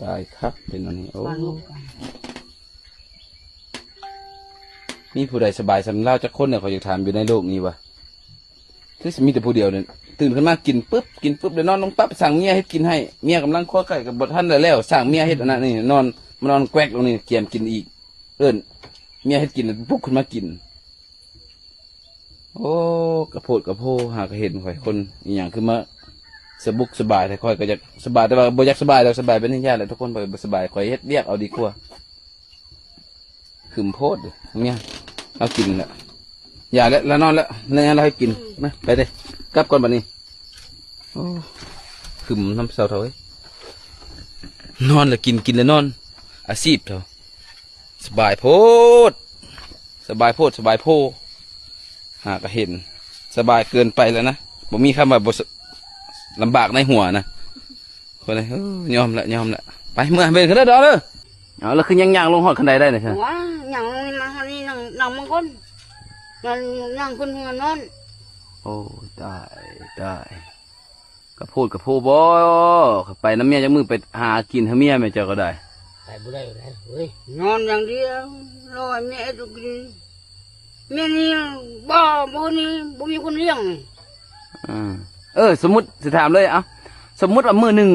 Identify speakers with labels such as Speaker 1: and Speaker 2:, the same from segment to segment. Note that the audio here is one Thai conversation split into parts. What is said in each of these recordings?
Speaker 1: ตายครับเป็นอันนี้โอ้มีผู้ใดสบายสำเล่าจากคนเนี่ยเขาอยากถามอยู่ในโลกนี้วะคือมีแต่ผู้เดียวเนี่ยตื่นขึ้นมากินปุ๊บเดี๋ยวนอนลงปั๊บสั่งเมียให้กินให้เมียกำลังคั่วไก่กับบทท่านแล้วสั่งเมียให้อันนั้นนี่นอนมานอนแกวกตรงนี้เกียมกินอีกเอิ้นเมียให้กินปุ๊บขึ้นมากินโอ้กระโพดกระโพหากเห็นข่อยคนอย่างคือมาสบุกสบายแต่ข่อยก็จะสบายแต่ว่าบ่อยากสบายเราสบายเป็นที่ยากเลยทุกคนบ่สบายข่อยเฮ็ดเรียกเอาดีกว่าขึ้นโพดเนี่ยเอากินละอย่าแล้วนอนแล้วเราให้กินนะไปเลยกลับก่อนบัดนี้โอ้ขึ้นน้ำเสาเถอะนอนแล้วกินแล้วนอนอาชีพเถอะสบายโพดสบายโพหากเห็นสบายเกินไปแล้วนะผมมีคำว่าบลำบากในหัวนะคนเลยยอมละไปเมื่อเป็นขึ้นได้ดอกเลยเอาแล้วคือยังลงหอดขันไดได้เลยใช่ไหม
Speaker 2: ว้าอย่างนี้มาทางนี้นั่งบางคนนั่งคนเงินนั่น
Speaker 1: โอ้ได้ก็พูดบ่ไปน้ำเมียจากมือไปหากินให้เมียไม่เจอก็ได้
Speaker 2: ไปบ่ได้เฮ้ยนอนอย่างเดียวรอเมียตุกินเมียนี่บ่นี่บ่มีคนเลี้ยง
Speaker 1: สมมติจะถามเลยเอาสมมติว่ามือหนึ่ง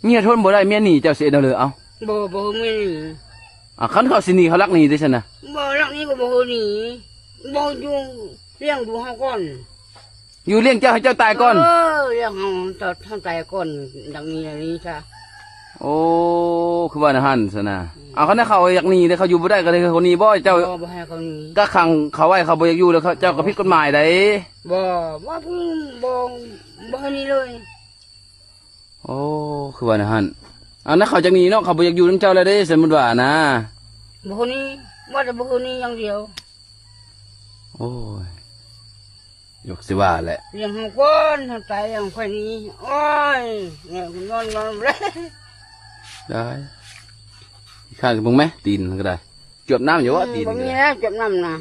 Speaker 1: เมียทนบ่ได้เมียหนีเจ้าเสียเดาเลยเอา
Speaker 2: บ่เมียนี่
Speaker 1: คันเขาสิหนีเขารักหนีได้ใช่ไหม
Speaker 2: บ่รักนี้ก็บ่หนีบ่อยู่เลี้ยงดูเฮาก่อน
Speaker 1: อยู่เลี้ยงเจ้าให้เจ้าตายก่อน
Speaker 2: เลี้ยงเฮาท่านตายก่อนดังนี้จ้ะ
Speaker 1: โอ้คือว่านะฮั่นซะนะเอาเขาเนี่ยเขาอยากหนีเลยเขาอยู่บ่ได้ก็เลยเขาหนีบ่เจ้า
Speaker 2: บ่ให้เขาหนี
Speaker 1: ก็ขังเขาไว้เขาบ่อยากอยู่แล้วเจ้าก็ผิดกฎหมายได้
Speaker 2: บ่ให้หนีเลย
Speaker 1: โอ้คือว่านะฮั่นเอานะเขาจะหนีเนาะเขาบ่อยากอยู่นำเจ้าแล้วเด้สมมุติว่านะ
Speaker 2: บ่ให้หนีว่าแต่บ่ให้หนีอย่างเดียว
Speaker 1: โอ้ยยกสิว่าแหละ
Speaker 2: เลี้ยงเฮาก่อนเฮาตายอย่างค่อยนี้โอ้ยเนี่ยนอนเลย
Speaker 1: ได้ข้ากับมึงไหมตีนก็ได้จวบน้ำอยู่วะตีน
Speaker 2: บ่มีแล้วจวบน้ำนะ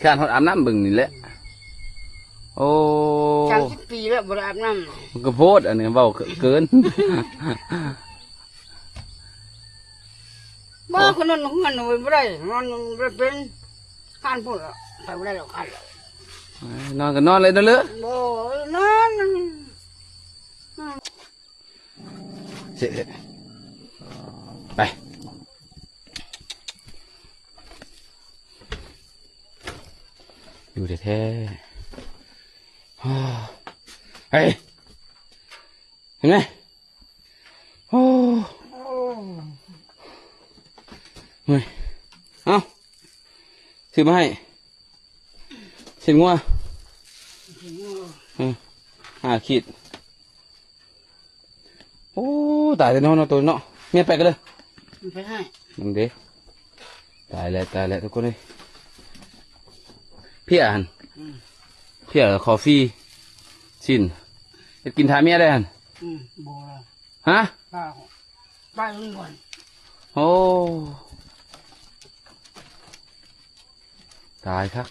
Speaker 1: ข้าหดอาบน้ำบึงนี่แหละโอ้
Speaker 2: 30 ปีแล้วบ่ได้อาบน้ำ
Speaker 1: มันก็โพดอันนี้เบาเกิน
Speaker 2: บ่คนนั้นของมันบ่ได้มันบ่เป็นข้านพูดแล้วไปบ่ได้หรอกข้าน
Speaker 1: นอนก็นอนเลยนั่นเลย
Speaker 2: บ่นอน
Speaker 1: เสร็จไปอยู่แท้เฮ้ยเห็นไหมโอ้เฮ้ยเอาถือมาให้เส้นงัว5 ขีดโอ้ตายแต่นอนตัวเนาะเมียไปกันเลย
Speaker 2: ไปให้
Speaker 1: มึงเด้ตายแล้วทุกคนเลยเพี้ยหันเพี้ยคอฟฟี่ชินจะกินทาเมียได้หัน
Speaker 2: บ่
Speaker 1: ฮะ
Speaker 2: ไปลงก่อน
Speaker 1: โอ้ตายครับ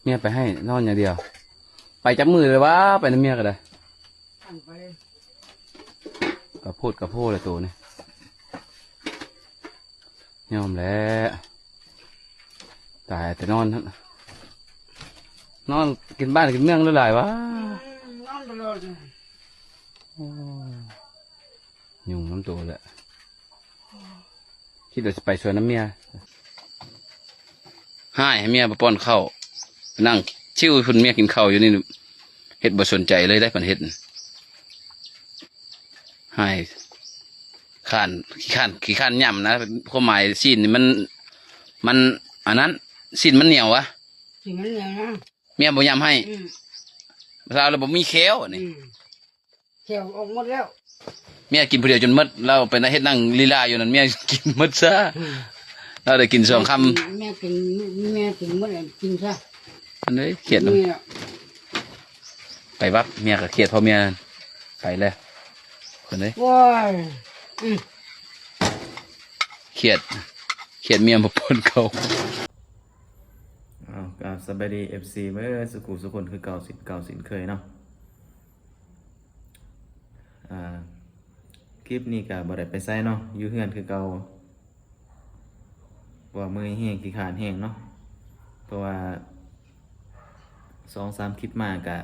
Speaker 1: เมียไปให้นอนอย่างเดียวไปจับมือเลยวะไปน้ำเมียกันเลยกระโพดเลยตัวนี้ยอมแล้วตายแต่นอนกินบ้านกินเมืองหลายวะ
Speaker 2: นอนตลอด
Speaker 1: ยุ่งน้ำตัวแหละคิดว่าจะไปชวนน้ำเมียให้เมียป้อนข้าวนั่งชิวคุณเมียกินข้าวอยู่นี่เห็ดบ่สนใจเลยได้ผลเห็ดให้ขี้ข้านย่ำนะความหมายซีนนี่มันอันนั้นซีนมันเหนียววะ
Speaker 2: ซีนมันเหนียวนะ
Speaker 1: เมียบ่ย่ำให้เราบ่มีเคี้ยวนี่
Speaker 2: เคี้ยวออกหมดแล้ว
Speaker 1: เมียกินผู้เดียวจนหมดเราไปนั่งเฮ็ดนั่งลีลาอยู่นั่นเมียกินหมดซะเราได้กิน2 คำ
Speaker 2: เมียกินหมดเลยกินซะ
Speaker 1: อันนี้เขียดไปวับเมียกับเขียดพอเมียไปแล้วคนนี้
Speaker 2: ว้าย
Speaker 1: เขียดเมียมาปนเขากับสบายดีFCเมื่อสุคนคือเก่าสินเคยเนาะ
Speaker 3: คลิปนี้ก็บ่ได้ไปไสเนาะอยู่เฮือนคือเก่าว่าเมื่อยแห้งขี้ขานแห้งเนาะเพราะว่า2-3คลิปมาก็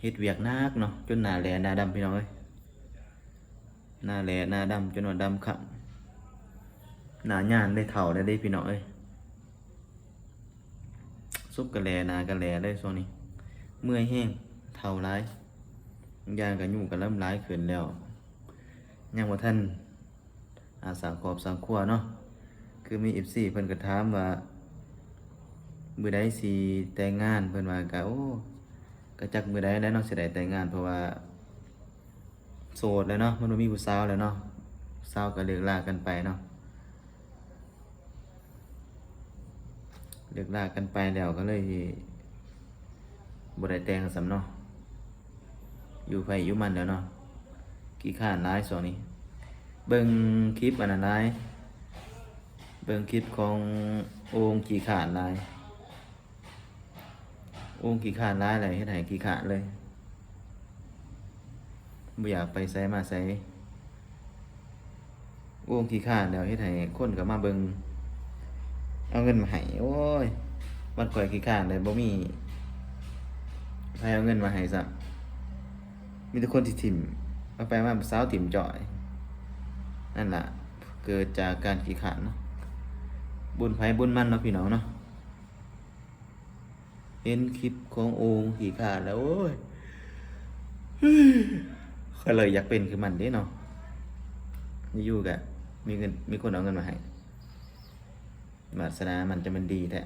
Speaker 3: เฮ็ดเวียกหนักเนาะจนหน้าแหลหน้าดำพี่น้องเอ้ยหน้าแหลหน้าดำจนว่าดำคั่งหน้าย่านได้เฒ่าได้พี่น้องเอ้ยซุบกะแลหน้ากะแลได้ช่วงนี้เมื่อยแห้งเฒ่าหลายย่างก็ยุ่งก็เริ่มหลายขึ้นแล้วยังบ่ทันสร้างครอบสร้างครัวเนาะคือมี FC เพิ่นก็ถามว่ามื้อใดสิแต่งงานเพิ่นว่าก็โอ้ก็จักมื้อใดแล้วเนาะสิได้แต่งงานเพราะว่าโสดแล้วเนาะมันบ่มีผู้สาวแล้วเนาะสาวก็เลิกลากันไปเนาะเลิกลากันไปแล้วก็เลยบ่ได้แต่งซำเนาะอยู่ไผอยู่มันแล้วเนาะขี้คร้านหลายช่วงนี้เบิ่งคลิปอันนั้นหลายเบิ่งคลิปของโองขี้ขานหลายโองขี้ขานหลายเลยเฮ็ดให้ขี้ขานเลยบ่อยากไปไสมาไสโองขี้ขานแล้วเฮ็ดให้คนก็มาเบิ่งเอาเงินมาให้โอ้ยมันข่อยขี้ขานเลยบ่มีใครเอาเงินมาให้ซะมีแต่คนที่ถิ่มเอาไปมาสาวถิ่มจ่อยนั่นล่ะเกิดจากการขี้ขานเนาะบุญไผบุญมันเนาะพี่น้องเนาะเห็นคลิปของโองขี้ขานแล้วโอ้ยก็เลยอยากเป็นคือมันเด้เนาะอยู่ๆกะมีเงินมีคนเอาเงินมาให้วาสนามันจะมันดีแท้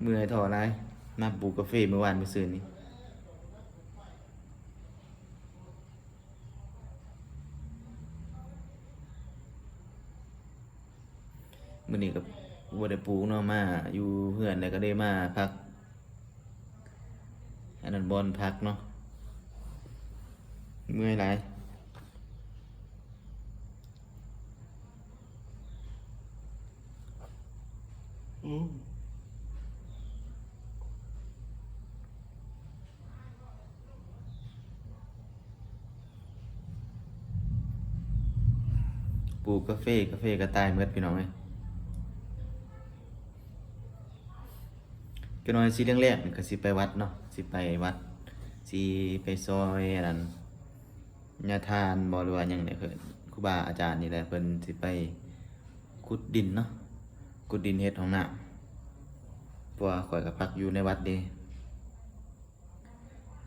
Speaker 3: เมื่อยท้อหลายมาปลูกกาแฟเมื่อวานเมื่อคืนนี้มื้อนี้ก็บ่ได้ปลูกเนาะมาอยู่เฮือนแล้วก็ได้มาพักอันนั้นบอนพักเนาะเมื่อยหลายปลูกกาแฟก็ตายหมดพี่น้องเอ้ยก็น้อยสิเรื่องแรกนี่ก็สิไปวัดเนาะสิไปวัดสิไปซอยอันนั้นญาทานบ่หรือว่าหยังเนี่ยคือครูบาอาจารย์นี่แหละเพิ่นสิไปขุดดินเนาะขุดดินเฮ็ดห้องน้ำเพราะว่าข่อยก็พักอยู่ในวัดเด้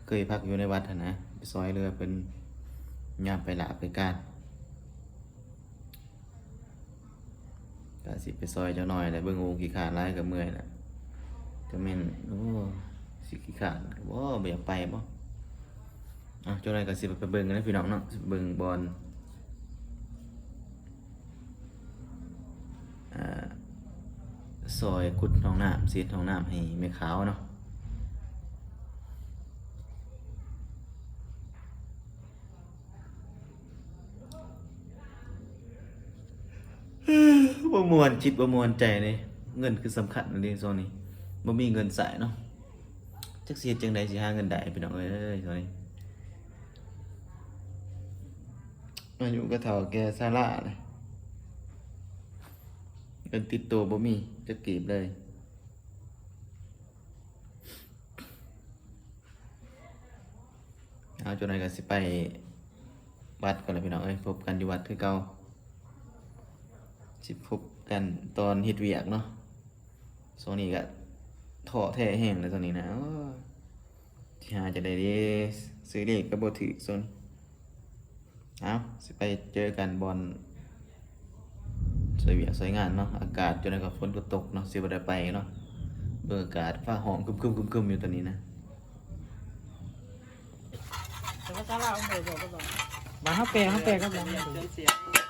Speaker 3: เคยพักอยู่ในวัดหั่นนะไปซอยเรือเพิ่นยามไปละไปการก็สิไปซอยเจ้าน้อยแหละเบิ่งโองขี้ขานหลายก็เมื่อยน่ะก็แม่นโอ้สิขี้ขานบ่อยากไปบ่เจ้าน้อยก็สิไปเบิ่งกันนะพี่น้องเนาะสิเบิ่งบอลซอยขุดห้องน้ำซีดห้องน้ำให้แม่ขาวเนาะบ่ม่วนจิตบ่ม่วนใจเลยเงินคือสำคัญในโซนนี้บ่มีเงินใส่เนาะจักสิเฮ็ดจังได๋สิหาเงินได้พี่น้องเอ้ยโซนนี้อายุก็เฒ่าแก่ซาร่าเลยเงินติดตัวบ่มีจะกีบเลยเอาจนไหนก็สิไปวัดก่อนเลยพี่น้องเอ้ยพบกันอยู่วัดคือเก่าสิพบกันตอนเฮ็ดเวียกเนาะโซนี้ก็ท้อแท้แห้งเลยตอนนี้นะที่หาจะได้ดีซื้อเลขก็บ่ถือโซนเอาสิไปเจอกันบอลสวยเวียกสวยงานเนาะอากาศจนก็ฝนก็ตกเนาะสิบ่ได้ไปเนาะเบิ่งอากาศฟ้าห้องครึมๆๆๆอยู่ตอนนี้นะ
Speaker 2: แต่ว่าซาลาเอาไปบอกก็บอก
Speaker 4: มาเฮาแปลก็ลองดู
Speaker 2: เสียง